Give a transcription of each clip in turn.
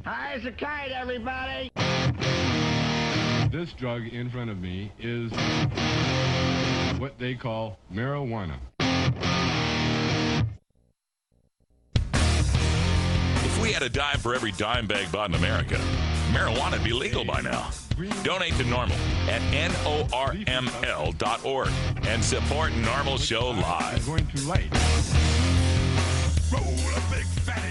High as a kite, everybody. This drug in front of me is what they call marijuana. If we had a dime for every dime bag bought in America, marijuana would be legal by now. Donate to NORML at NORML.org and support NORML Show live. I'm going to light. Roll a big fatty.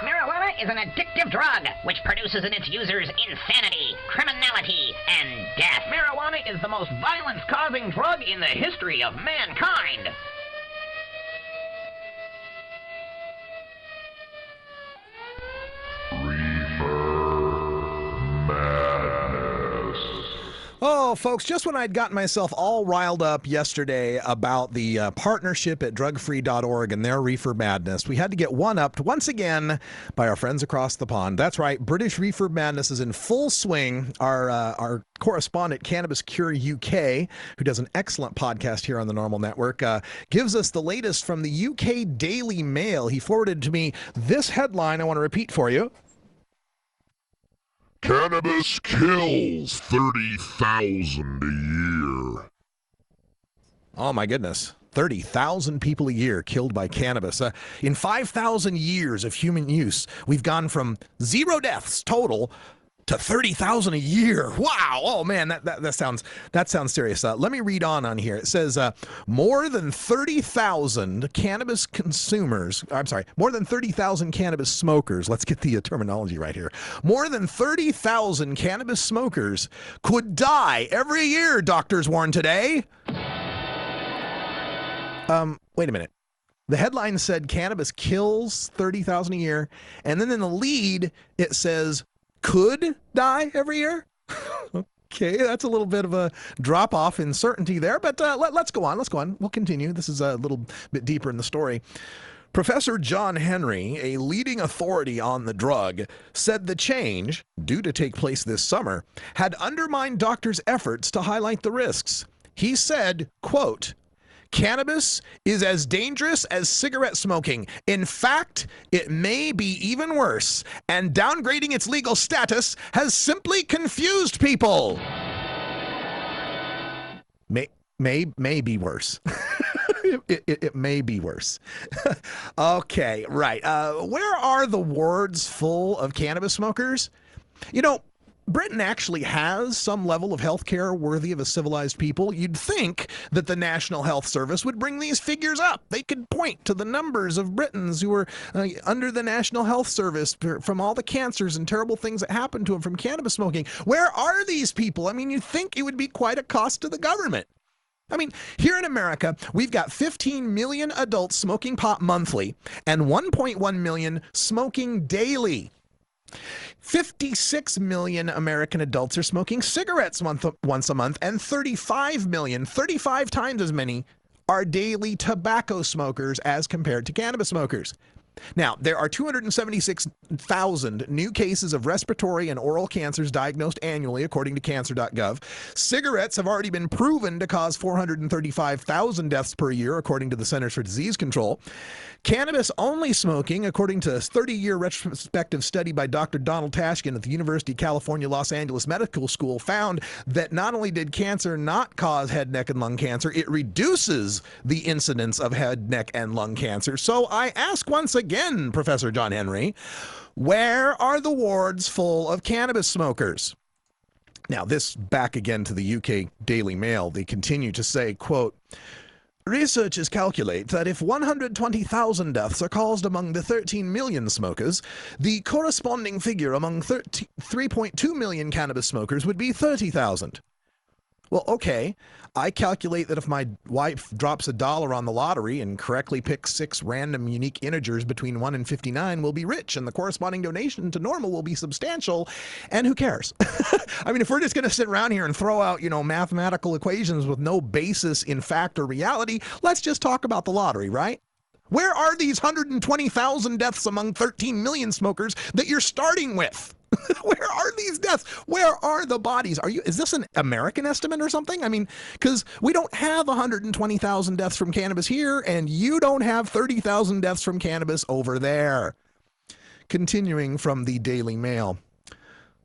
Marijuana is an addictive drug which produces in its users insanity, criminality, and death. Marijuana is the most violence-causing drug in the history of mankind. Oh, folks, just when I'd gotten myself all riled up yesterday about the partnership at drugfree.org and their reefer madness, we had to get one-upped once again by our friends across the pond. That's right, British reefer madness is in full swing. Our correspondent, Cannabis Cure UK, who does an excellent podcast here on the Normal Network, gives us the latest from the UK Daily Mail. He forwarded to me this headline I want to repeat for you. Cannabis kills 30,000 a year. Oh, my goodness. 30,000 people a year killed by cannabis. In 5,000 years of human use, we've gone from 0 deaths total to 30,000 a year. Wow. Oh, man, that sounds serious. Let me read on here. It says more than 30,000 cannabis consumers. I'm sorry, more than 30,000 cannabis smokers. Let's get the terminology right here. More than 30,000 cannabis smokers could die every year, doctors warn today. Wait a minute. The headline said cannabis kills 30,000 a year, and then in the lead it says could die every year. Okay, that's a little bit of a drop off in certainty there, but let's go on. We'll continue. This is a little bit deeper in the story. Professor John Henry, a leading authority on the drug, said the change, due to take place this summer, had undermined doctors' efforts to highlight the risks. He said, quote, "Cannabis is as dangerous as cigarette smoking. In fact, it may be even worse, and downgrading its legal status has simply confused people." May be worse. It may be worse. Okay, right. Where are the wards full of cannabis smokers? You know, Britain actually has some level of health care worthy of a civilized people. You'd think that the National Health Service would bring these figures up. They could point to the numbers of Britons who are under the National Health Service from all the cancers and terrible things that happen to them from cannabis smoking. Where are these people? I mean, you'd think it would be quite a cost to the government. I mean, here in America, we've got 15 million adults smoking pot monthly and 1.1 million smoking daily. 56 million American adults are smoking cigarettes once a month, and 35 million, 35 times as many, are daily tobacco smokers as compared to cannabis smokers. Now, there are 276,000 new cases of respiratory and oral cancers diagnosed annually, according to cancer.gov. Cigarettes have already been proven to cause 435,000 deaths per year, according to the Centers for Disease Control. Cannabis-only smoking, according to a 30-year retrospective study by Dr. Donald Tashkin at the University of California, Los Angeles Medical School, found that not only did cancer not cause head, neck, and lung cancer, it reduces the incidence of head, neck, and lung cancer. So I ask once again, Professor John Henry, where are the wards full of cannabis smokers? Now, this back again to the UK Daily Mail. They continue to say, quote, "Researchers calculate that if 120,000 deaths are caused among the 13 million smokers, the corresponding figure among 3.2 million cannabis smokers would be 30,000. Well, okay, I calculate that if my wife drops $1 on the lottery and correctly picks 6 random unique integers between 1 and 59, we'll be rich, and the corresponding donation to Normal will be substantial, and who cares? I mean, if we're just going to sit around here and throw out, mathematical equations with no basis in fact or reality, let's just talk about the lottery, right? Where are these 120,000 deaths among 13 million smokers that you're starting with? Where are these deaths? Where are the bodies? Is this an American estimate or something? I mean, because we don't have 120,000 deaths from cannabis here, and you don't have 30,000 deaths from cannabis over there. Continuing from the Daily Mail.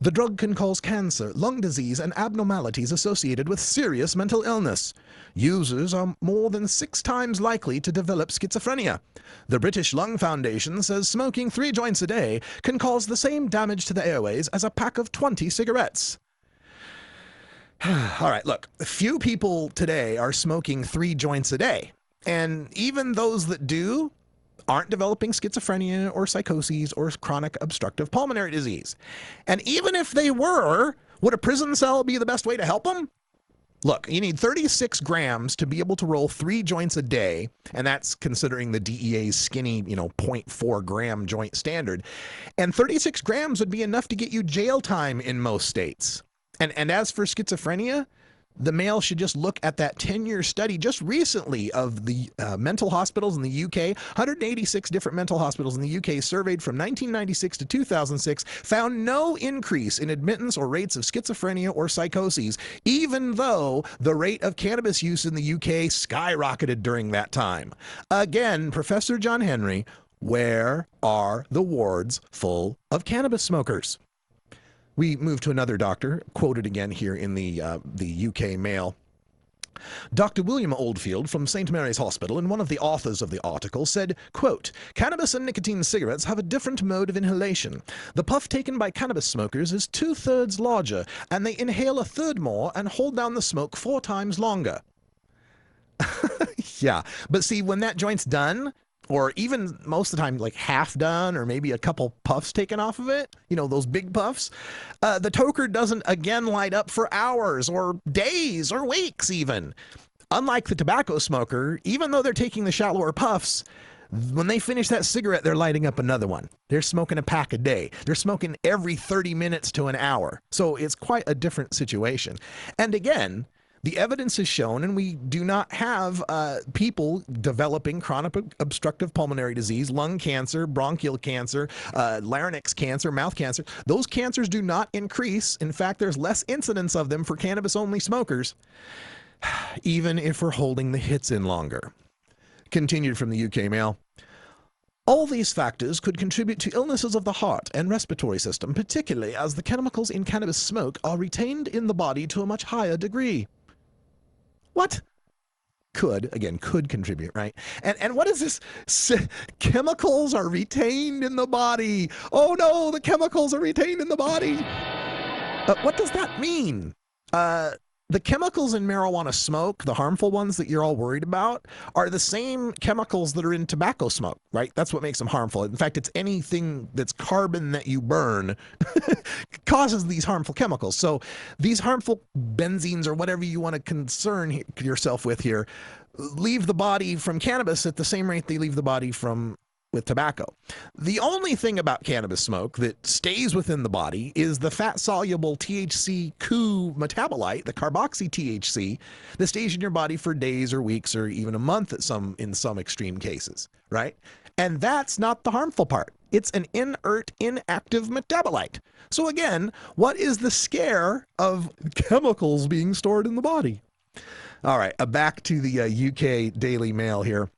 The drug can cause cancer, lung disease, and abnormalities associated with serious mental illness. Users are more than 6 times likely to develop schizophrenia. The British Lung Foundation says smoking 3 joints a day can cause the same damage to the airways as a pack of 20 cigarettes. All right, look, few people today are smoking 3 joints a day. And even those that do aren't developing schizophrenia or psychoses or chronic obstructive pulmonary disease. And even if they were, would a prison cell be the best way to help them? Look, you need 36 grams to be able to roll 3 joints a day, and that's considering the DEA's skinny, 0.4 gram joint standard. And 36 grams would be enough to get you jail time in most states. And as for schizophrenia, the Mail should just look at that 10-year study just recently of the mental hospitals in the UK. 186 different mental hospitals in the UK surveyed from 1996 to 2006 found no increase in admittance or rates of schizophrenia or psychoses, even though the rate of cannabis use in the UK skyrocketed during that time. Again, Professor John Henry, where are the wards full of cannabis smokers? We move to another doctor, quoted again here in the UK Mail. Dr. William Oldfield from St. Mary's Hospital, and one of the authors of the article, said, quote, "Cannabis and nicotine cigarettes have a different mode of inhalation. The puff taken by cannabis smokers is 2/3 larger, and they inhale 1/3 more and hold down the smoke 4 times longer." Yeah, but see, when that joint's done, or even most of the time like half done, or maybe a couple puffs taken off of it, those big puffs, the toker doesn't again light up for hours or days or weeks even. Unlike the tobacco smoker, even though they're taking the shallower puffs, when they finish that cigarette, they're lighting up another one. They're smoking a pack a day. They're smoking every 30 minutes to an hour. So it's quite a different situation. And again, the evidence is shown, and we do not have people developing chronic obstructive pulmonary disease, lung cancer, bronchial cancer, larynx cancer, mouth cancer. Those cancers do not increase. In fact, there's less incidence of them for cannabis-only smokers, even if we're holding the hits in longer. Continued from the UK Mail. All these factors could contribute to illnesses of the heart and respiratory system, particularly as the chemicals in cannabis smoke are retained in the body to a much higher degree. What? Could contribute, right? And what is this? Chemicals are retained in the body. Oh no, the chemicals are retained in the body. What does that mean? The chemicals in marijuana smoke, the harmful ones that you're all worried about, are the same chemicals that are in tobacco smoke, right? That's what makes them harmful. In fact, it's anything that's carbon that you burn causes these harmful chemicals. So these harmful benzenes, or whatever you want to concern yourself with here, leave the body from cannabis at the same rate they leave the body with tobacco. The only thing about cannabis smoke that stays within the body is the fat-soluble THC-CoO metabolite, the carboxy-THC, that stays in your body for days or weeks or even a month in some extreme cases, right? And that's not the harmful part. It's an inert, inactive metabolite. So again, what is the scare of chemicals being stored in the body? All right, back to the UK Daily Mail here.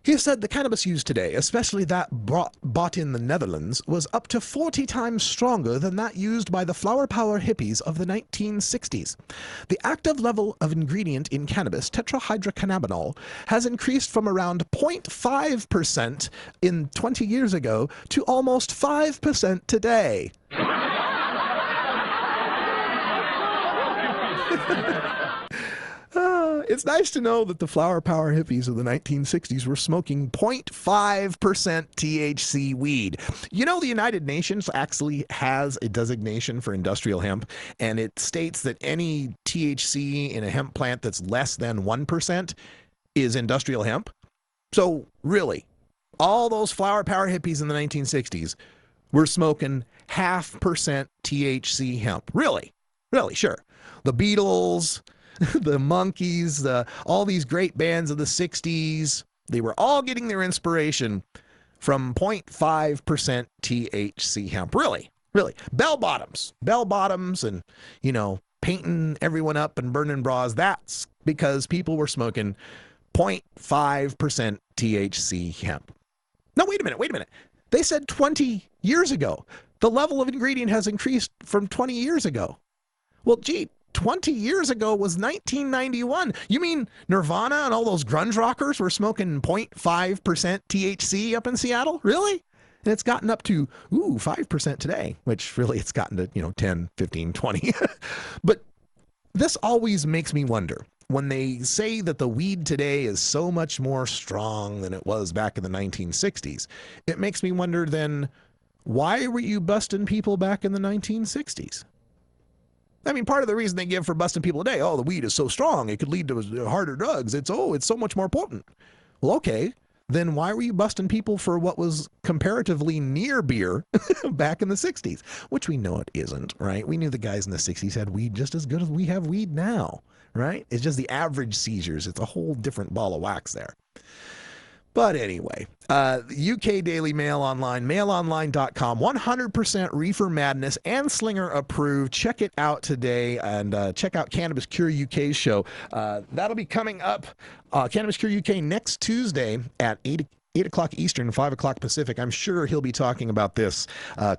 He said the cannabis used today, especially that bought in the Netherlands, was up to 40 times stronger than that used by the flower power hippies of the 1960s. The active level of ingredient in cannabis, tetrahydrocannabinol, has increased from around 0.5% in 20 years ago to almost 5% today. It's nice to know that the flower power hippies of the 1960s were smoking 0.5% THC weed. You know, the United Nations actually has a designation for industrial hemp, and it states that any THC in a hemp plant that's less than 1% is industrial hemp. So really, all those flower power hippies in the 1960s were smoking 0.5% THC hemp. Really, sure. The Beatles, the Monkees, all these great bands of the 60s, They were all getting their inspiration from 0.5% THC hemp. Really. Bell bottoms and, painting everyone up and burning bras. That's because people were smoking 0.5% THC hemp. No, wait a minute. They said 20 years ago. The level of ingredient has increased from 20 years ago. Well, gee, 20 years ago was 1991. You mean Nirvana and all those grunge rockers were smoking 0.5% THC up in Seattle? Really? And it's gotten up to, 5% today, which really it's gotten to, 10, 15, 20. But this always makes me wonder. When they say that the weed today is so much more strong than it was back in the 1960s, it makes me wonder then, why were you busting people back in the 1960s? I mean, part of the reason they give for busting people today, the weed is so strong, it could lead to harder drugs. It's so much more potent. Well, okay. Then why were you busting people for what was comparatively near beer back in the 60s? Which we know it isn't, right? We knew the guys in the 60s had weed just as good as we have weed now, right? It's just the average seizures. It's a whole different ball of wax there. But anyway, UK Daily Mail Online, mailonline.com, 100% Reefer Madness and Slinger approved. Check it out today and check out Cannabis Cure UK's show. That'll be coming up, Cannabis Cure UK next Tuesday at 8 o'clock Eastern, 5 o'clock Pacific. I'm sure he'll be talking about this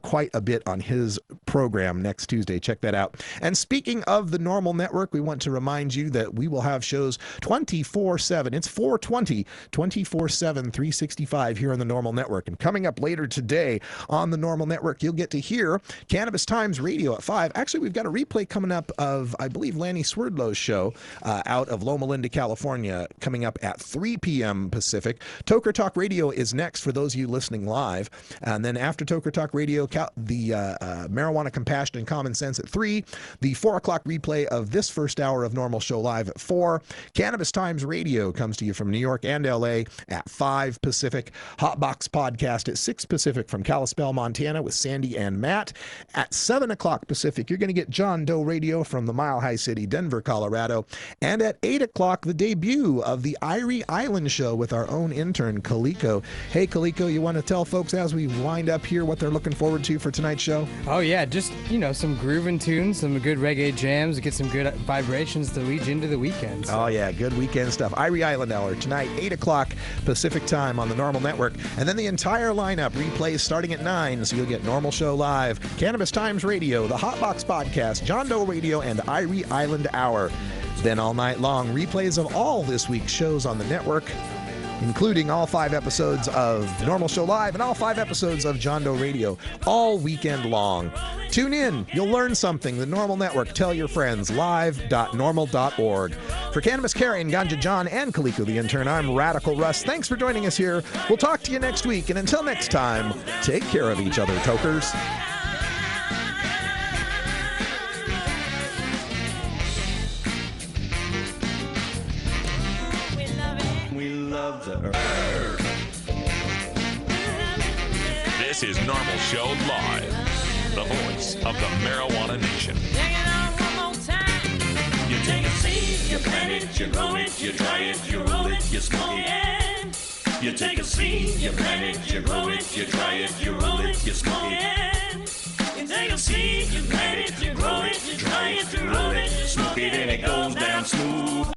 quite a bit on his program next Tuesday. Check that out. And speaking of the Normal Network, we want to remind you that we will have shows 24/7. It's 420, 24/7, 365 here on the Normal Network. And coming up later today on the Normal Network, you'll get to hear Cannabis Times Radio at 5. Actually, we've got a replay coming up of, I believe, Lanny Swerdlow's show out of Loma Linda, California, coming up at 3 p.m. Pacific. Toker Talk Radio is next for those of you listening live. And then after Toker Talk Radio, the Marijuana Compassion and Common Sense at 3. The 4 o'clock replay of this first hour of Normal Show Live at 4. Cannabis Times Radio comes to you from New York and LA at 5 Pacific. Hotbox Podcast at 6 Pacific from Kalispell, Montana with Sandy and Matt. At 7 o'clock Pacific, you're going to get John Doe Radio from the Mile High City, Denver, Colorado. And at 8 o'clock, the debut of the Irie Island Show with our own intern, Kaliko. Hey, Kaliko, you want to tell folks as we wind up here what they're looking forward to for tonight's show? Oh, yeah, just, some grooving tunes, some good reggae jams, get some good vibrations to lead you into the weekend. So. Oh, yeah, good weekend stuff. Irie Island Hour tonight, 8 o'clock Pacific time on the Normal Network. And then the entire lineup replays starting at 9, so you'll get Normal Show Live, Cannabis Times Radio, the Hotbox Podcast, John Doe Radio, and Irie Island Hour. Then all night long, replays of all this week's shows on the network, including all 5 episodes of Normal Show Live and all 5 episodes of John Doe Radio, all weekend long. Tune in. You'll learn something. The Normal Network. Tell your friends. live.normal.org. For Cannabis Carrying, Ganja John, and Kaliko the Intern, I'm Radical Russ. Thanks for joining us here. We'll talk to you next week. And until next time, take care of each other, tokers. This is Normal Show Live, the voice of the Marijuana Nation. You take a seed, you plant it, you grow it, you dry it, you roll it, you smoke it. You take a seed, you plant it, you grow it, you dry it, you roll it, you smoke it. You take a seed, you plant it, you grow it, you dry it, you roll it, you smoke it, and it goes down smooth.